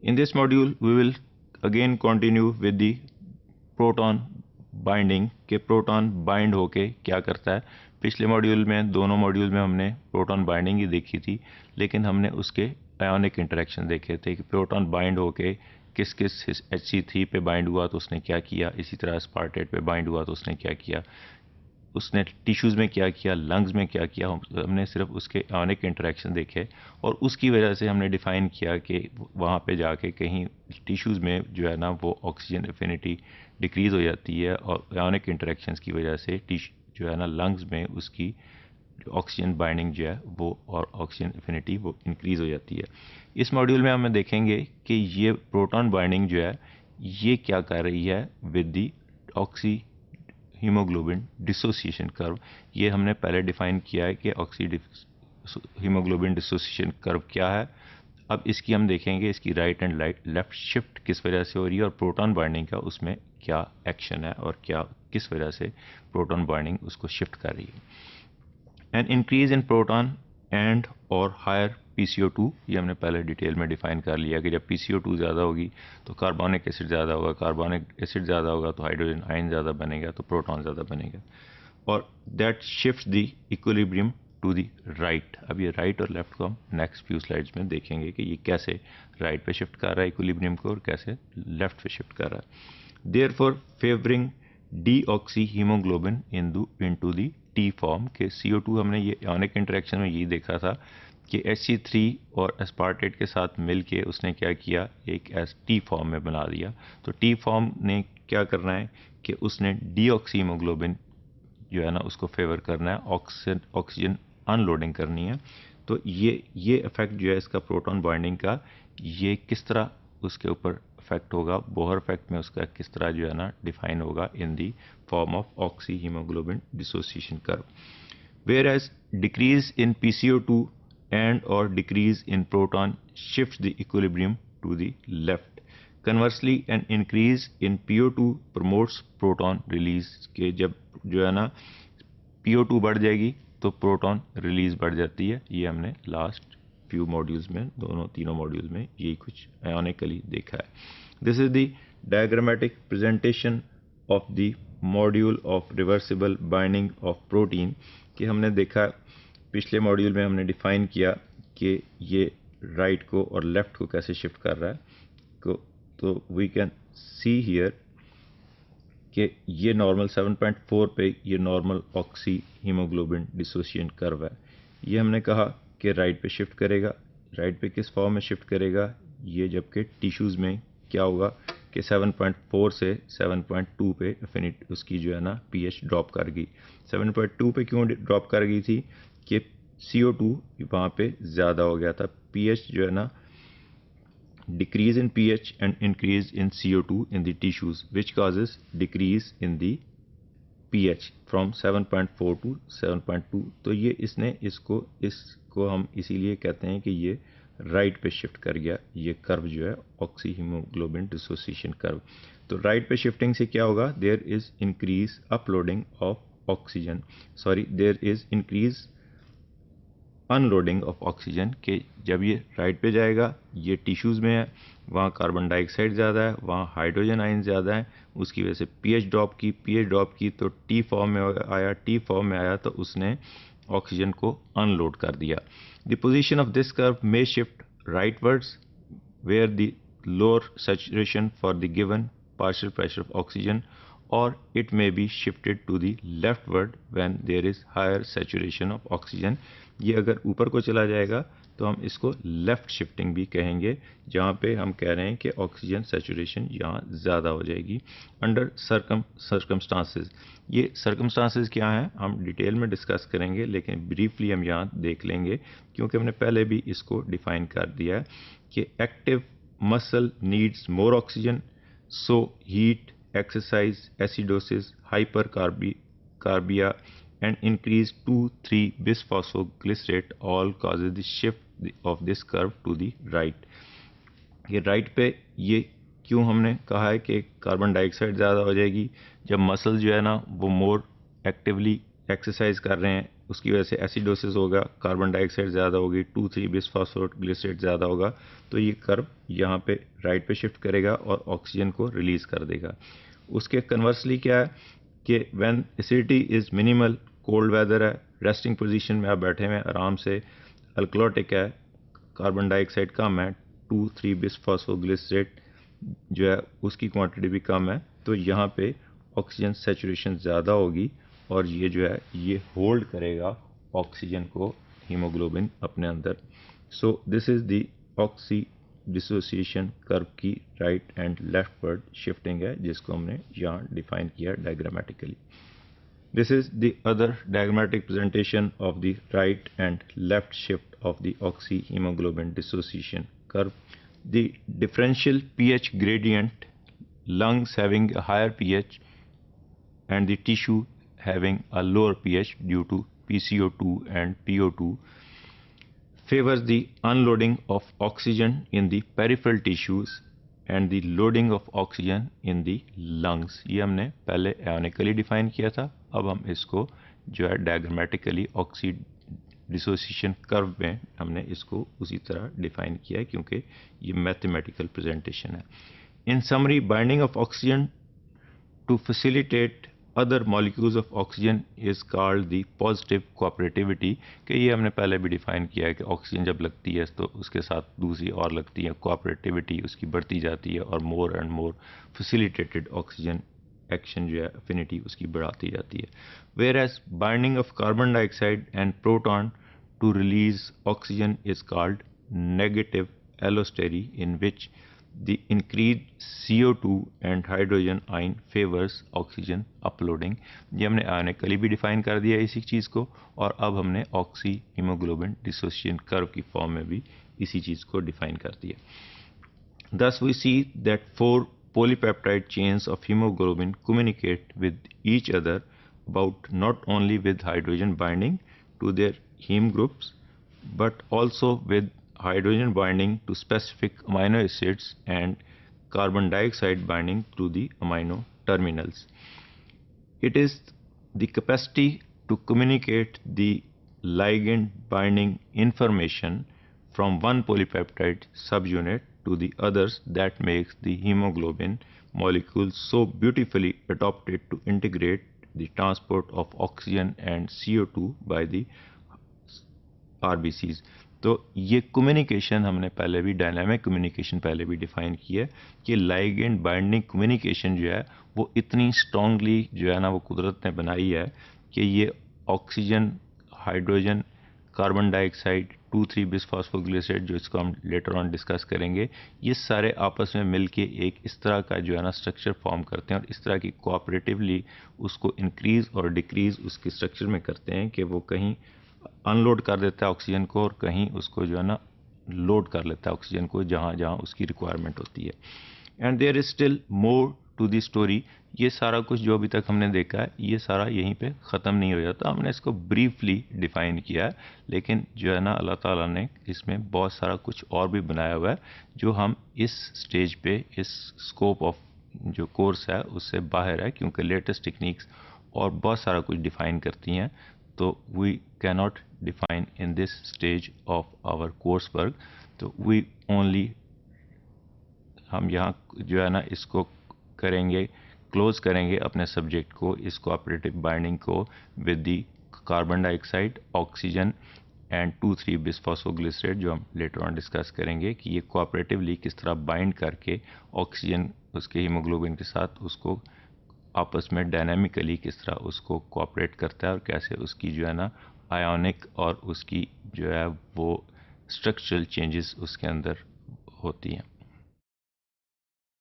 In this module, we will again continue with the proton binding के proton bind होके क्या करता है। पिछले मॉड्यूल में, दोनों मॉड्यूल में हमने प्रोटॉन बाइंडिंग ही देखी थी, लेकिन हमने उसके आयोनिक इंटरेक्शन देखे थे कि प्रोटॉन बाइंड होके किस किस Hc3 पे बाइंड हुआ तो उसने क्या किया, इसी तरह स्पार्टेट पे बाइंड हुआ तो उसने क्या किया, उसने टिश्यूज़ में क्या किया, लंग्स में क्या किया। हमने सिर्फ उसके आयोनिक इंटरेक्शन देखे और उसकी वजह से हमने डिफ़ाइन किया कि वहाँ पे जाके कहीं टिश्यूज़ में जो है ना वो ऑक्सीजन एफिनिटी डिक्रीज़ हो जाती है और आयोनिक इंटरेक्शंस की वजह से जो है ना लंग्स में उसकी ऑक्सीजन बाइंडिंग जो है वो और ऑक्सीजन एफिनिटी वो इंक्रीज़ हो जाती है। इस मॉड्यूल में हम देखेंगे कि ये प्रोटॉन बाइंडिंग जो है ये क्या कर रही है with the oxy haemoglobin dissociation curve. ये हमने पहले डिफाइन किया है कि ऑक्सी हीमोग्लोबिन डिसोसिएशन कर्व क्या है। अब इसकी हम देखेंगे इसकी राइट एंड लेफ्ट शिफ्ट किस वजह से हो रही है और प्रोटॉन बाइंडिंग का उसमें क्या एक्शन है और क्या किस वजह से प्रोटॉन बाइंडिंग उसको शिफ्ट कर रही है। An increase in proton and और हायर PCO2, ये हमने पहले डिटेल में डिफाइन कर लिया कि जब PCO2 ज़्यादा होगी तो कार्बोनिक एसिड ज़्यादा होगा, कार्बोनिक एसिड ज़्यादा होगा तो हाइड्रोजन आयन ज़्यादा बनेगा तो प्रोटॉन ज़्यादा बनेगा और that shift the equilibrium to the right. अब ये राइट और लेफ्ट को हम नेक्स्ट फ्यू स्लाइड्स में देखेंगे कि ये कैसे राइट पे शिफ्ट कर रहा है इक्विलिब्रियम को और कैसे लेफ्ट पे शिफ्ट कर रहा है। Therefore favouring deoxy haemoglobin into the T form के CO2, हमने ये आयोनिक इंटरेक्शन में यही देखा था कि Hc3 और एस्पार्टेट के साथ मिलके उसने क्या किया, एक टी फॉर्म में बना दिया। तो टी फॉर्म ने क्या करना है कि उसने डीऑक्सी हीमोग्लोबिन जो है ना उसको फेवर करना है, ऑक्सीजन अनलोडिंग करनी है। तो ये इफेक्ट जो है इसका प्रोटॉन बाइंडिंग का, ये किस तरह उसके ऊपर इफेक्ट होगा, बोहर इफेक्ट में उसका किस तरह जो है ना डिफाइन होगा in the form of oxy haemoglobin dissociation curve. Whereas decrease in PCO2 and or decrease in proton shifts the equilibrium to the left. Conversely, an increase in PO2 promotes proton release के जब जो है ना PO2 बढ़ जाएगी तो proton release बढ़ जाती है। ये हमने लास्ट फ्यू मॉड्यूल्स में, दोनों तीनों मॉड्यूल्स में यही कुछ आयोनिकली देखा है। This is the diagrammatic presentation of the module of reversible binding of protein कि हमने देखा पिछले मॉड्यूल में हमने डिफाइन किया कि ये राइट को और लेफ्ट को कैसे शिफ्ट कर रहा है। तो वी कैन सी हियर कि ये नॉर्मल 7.4 पे ये normal oxy haemoglobin dissociation curve है। ये हमने कहा कि राइट पे शिफ्ट करेगा। राइट पे किस फॉर्म में शिफ्ट करेगा, ये जबकि टिश्यूज़ में क्या होगा कि 7.4 से 7.2 पे एफिनिटी उसकी जो है ना pH ड्रॉप कर गई। 7.2 पे क्यों ड्रॉप कर गई थी कि CO2 वहाँ पे ज़्यादा हो गया था। pH जो है ना decrease in pH and increase in CO2 in the tissues which causes decrease in the pH from 7.4 to 7.2। तो ये इसको हम इसीलिए कहते हैं कि ये राइट पे शिफ्ट कर गया, ये कर्व जो है ऑक्सी हीमोग्लोबिन डिसोसिएशन कर्व। तो राइट पे शिफ्टिंग से क्या होगा, there is increase uploading of oxygen, there is increase unloading of oxygen के जब ये राइट पे जाएगा, ये टिश्यूज़ में है, वहाँ कार्बन डाइऑक्साइड ज़्यादा है, वहाँ हाइड्रोजन आयन ज़्यादा है, उसकी वजह से pH ड्रॉप की तो टी फॉर्म में आया तो उसने ऑक्सीजन को अनलोड कर दिया। The position of this curve may shift rightwards where the lower saturation for the given partial pressure of oxygen, or it may be shifted to the leftward when there is higher saturation of oxygen। ये अगर ऊपर को चला जाएगा तो हम इसको left shifting भी कहेंगे, जहाँ पे हम कह रहे हैं कि ऑक्सीजन सैचुरेशन यहाँ ज़्यादा हो जाएगी अंडर सर्कमस्टांसेस। ये सर्कमस्टांसेस क्या हैं हम डिटेल में डिस्कस करेंगे, लेकिन ब्रीफली हम यहाँ देख लेंगे क्योंकि हमने पहले भी इसको डिफाइन कर दिया है कि active muscle needs more oxygen, so heat, exercise, acidosis, hypercarbia, and increased 2,3 bisphosphoglycerate all causes the shift of this curve to the right। ये राइट पे ये क्यों हमने कहा है कि कार्बन डाइऑक्साइड ज़्यादा हो जाएगी, जब मसल जो है ना वो मोर एक्टिवली एक्सरसाइज कर रहे हैं, उसकी वजह से एसिडोसिस होगा, कार्बन डाइऑक्साइड ज़्यादा होगी, 2,3-बिस-फॉस्फोग्लिसरेट ज़्यादा होगा, तो ये कर्व यहाँ पे राइट पे शिफ्ट करेगा और ऑक्सीजन को रिलीज़ कर देगा। उसके कन्वर्सली क्या है कि when acidity is minimal, cold weather है, रेस्टिंग पोजीशन में आप बैठे हुए हैं आराम से, अल्कलोटिक है, कार्बन डाइऑक्साइड कम है, 2,3-बिस-फॉस्फोग्लिसरेट जो है उसकी क्वांटिटी भी कम है, तो यहाँ पे ऑक्सीजन सेचुरेशन ज़्यादा होगी और ये जो है ये होल्ड करेगा ऑक्सीजन को, हीमोग्लोबिन अपने अंदर। So this is the oxy dissociation curve की right and leftward shifting है, जिसको हमने यहाँ डिफाइन किया diagrammatically. This is the other diagrammatic presentation of the right and left shift of the oxyhemoglobin dissociation curve. The differential pH gradient, lungs having a higher pH and the tissue having a lower pH due to PCO2 and PO2 favors the unloading of oxygen in the peripheral tissues and the loading of oxygen in the lungs। ये हमने पहले आयोनिकली define किया था, अब हम इसको जो है डायग्रामेटिकली ऑक्सी डिसोसिएशन कर्व में हमने इसको उसी तरह डिफाइन किया है, क्योंकि ये मैथमेटिकल प्रेजेंटेशन है। In summary, binding of oxygen to facilitate other molecules of oxygen is called the positive cooperativity, कि ये हमने पहले भी डिफाइन किया है कि ऑक्सीजन जब लगती है तो उसके साथ दूसरी और लगती है, कोऑपरेटिविटी उसकी बढ़ती जाती है और more and more facilitated oxygen action जो है अफिनिटी उसकी बढ़ाती जाती है। Whereas binding of carbon dioxide and proton to release oxygen is called negative allostery, in which the increased CO2 and hydrogen ion favors oxygen uploading। ये हमने आयोनिकली भी define कर दिया इसी चीज़ को, और अब हमने ऑक्सी हीमोग्लोबिन डिसोसिएशन कर्व की फॉर्म में भी इसी चीज़ को डिफाइन कर दिया। Thus we see that 4 polypeptide chains of hemoglobin communicate with each other about not only with hydrogen binding to their heme groups but also with hydrogen binding to specific amino acids and carbon dioxide binding to the amino terminals. It is the capacity to communicate the ligand binding information from one polypeptide subunit to the others that makes the hemoglobin molecule so beautifully adapted to integrate the transport of oxygen and CO2 by the RBCs। तो ये communication हमने पहले भी, dynamic communication पहले भी define किया है कि लाइगेंड बाइंडिंग कम्युनिकेशन जो है वो इतनी स्ट्रांगली जो है ना वो कुदरत ने बनाई है कि ये ऑक्सीजन, हाइड्रोजन, कार्बन डाइऑक्साइड, 2,3-बिस-फॉस्फोग्लिसरेट जो इसको हम लेटर ऑन डिस्कस करेंगे, ये सारे आपस में मिलके एक इस तरह का जो है ना स्ट्रक्चर फॉर्म करते हैं और इस तरह की कोऑपरेटिवली उसको इंक्रीज़ और डिक्रीज़ उसके स्ट्रक्चर में करते हैं कि वो कहीं अनलोड कर देता है ऑक्सीजन को और कहीं उसको जो है ना लोड कर लेता है ऑक्सीजन को जहाँ जहाँ उसकी रिक्वायरमेंट होती है। And there is still more to the story. ये सारा कुछ जो अभी तक हमने देखा है ये सारा यहीं पे ख़त्म नहीं हो जाता, हमने इसको ब्रीफली डिफ़ाइन किया है, लेकिन जो है ना अल्लाह ताला ने इसमें बहुत सारा कुछ और भी बनाया हुआ है जो हम इस स्टेज पे, इस स्कोप ऑफ जो कोर्स है उससे बाहर है, क्योंकि लेटेस्ट टेक्निक्स और बहुत सारा कुछ डिफ़ाइन करती हैं, तो we cannot define in this stage of our course work. तो वी ओनली, हम यहाँ जो है ना इसको करेंगे, क्लोज करेंगे अपने सब्जेक्ट को, इस कोऑपरेटिव बाइंडिंग को with the carbon dioxide, oxygen and two three bisphosphoglycerate, जो हम लेटर ऑन डिस्कस करेंगे कि ये कोऑपरेटिवली किस तरह बाइंड करके ऑक्सीजन उसके हीमोग्लोबिन के साथ उसको आपस में डायनामिकली किस तरह उसको कोऑपरेट करता है और कैसे उसकी जो है ना आयोनिक और उसकी जो है वो स्ट्रक्चरल चेंजेस उसके अंदर होती हैं।